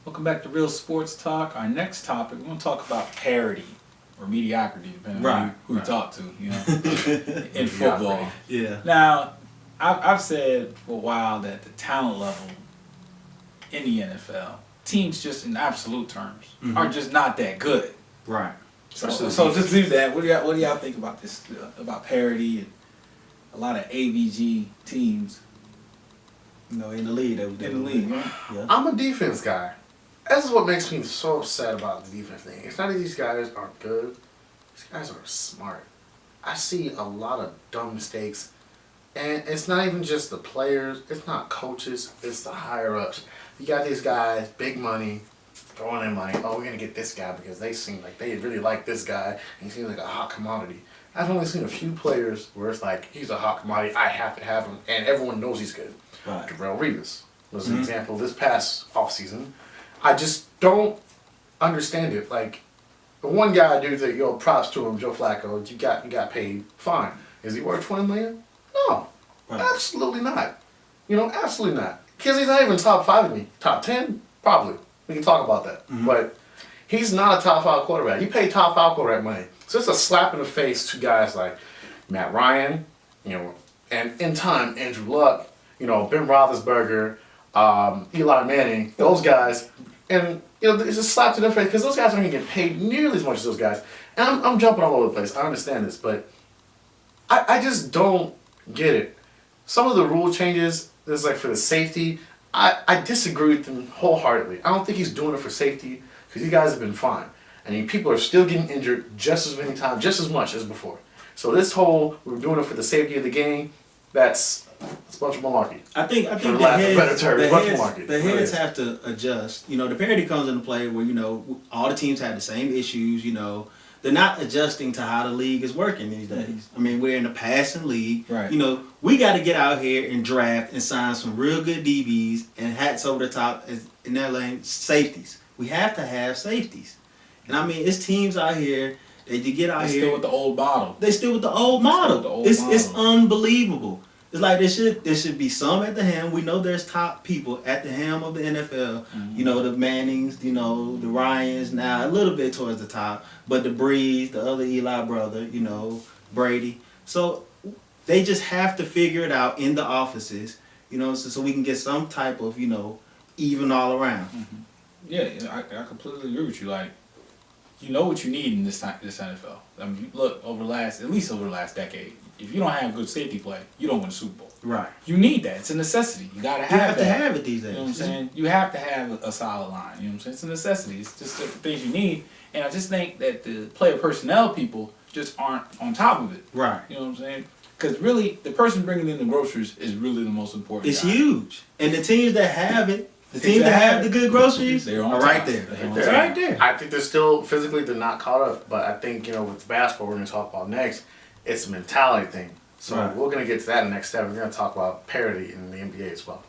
Welcome back to Real Sports Talk. Our next topic, we're going to talk about parity or mediocrity, depending on who you talk to, in football. Yeah. Now, I've said for a while that the talent level in the NFL, teams just in absolute terms, are just not that good. Right. So just leave that. What do y'all think about this, about parity and a lot of AVG teams? In the league. Yeah. I'm a defense guy. This is what makes me so upset about the defense thing. It's not that these guys aren't good. These guys are smart. I see a lot of dumb mistakes. And it's not even just the players. It's not coaches. It's the higher-ups. You got these guys, big money, throwing in money. Oh, we're going to get this guy because they seem like they really like this guy. And he seems like a hot commodity. I've only seen a few players where it's like, he's a hot commodity. I have to have him. And everyone knows he's good. Right. Darrelle Revis was an example this past offseason. I just don't understand it. Like, the one guy, dude, that props to him, Joe Flacco. You got paid, fine. Is he worth $20 million? No, absolutely not. Absolutely not. Because he's not even top 5 of me. Top 10, probably. We can talk about that. But he's not a top 5 quarterback. He paid top 5 quarterback money. So it's a slap in the face to guys like Matt Ryan, and in time Andrew Luck, Ben Roethlisberger, Eli Manning, those guys. And, it's a slap to their face because those guys aren't going to get paid nearly as much as those guys. And I'm jumping all over the place. I understand this, but I just don't get it. Some of the rule changes, there's like for the safety, I disagree with them wholeheartedly. I don't think he's doing it for safety because these guys have been fine. And people are still getting injured just as many times, just as much as before. So this whole, we're doing it for the safety of the game, it's a bunch of malarkey. I think the heads have to adjust. The parity comes into play where, all the teams have the same issues, They're not adjusting to how the league is working these days. I mean, we're in a passing league. Right. We got to get out here and draft and sign some real good DBs and hats over the top in that lane, safeties. We have to have safeties. And I mean, it's teams out here that you get out here. They're still with the old model. They still with the old model. It's unbelievable. It's like there should be some at the helm. We know there's top people at the helm of the NFL. The Mannings, the Ryans, now a little bit towards the top, but the Breeze, the other Eli brother, Brady. So they just have to figure it out in the offices, so we can get some type of, even all around. Yeah, I completely agree with you. Like, you know what you need in this NFL. I mean, look, at least over the last decade, if you don't have good safety play, you don't win a Super Bowl. Right. You need that. It's a necessity. You gotta have You have to have it these days. You know what I'm saying? You have to have a solid line. You know what I'm saying? It's a necessity. It's just the things you need. And I just think that the player personnel people just aren't on top of it. Right. You know what I'm saying? Because really, the person bringing in the groceries is really the most important. It's huge. And the teams that have it, the teams that have the good groceries are right there. They're right there. I think they're still, physically, they're not caught up. But I think, with basketball we're going to talk about next, it's a mentality thing. So we're going to get to that in the next step. We're going to talk about parity in the NBA as well.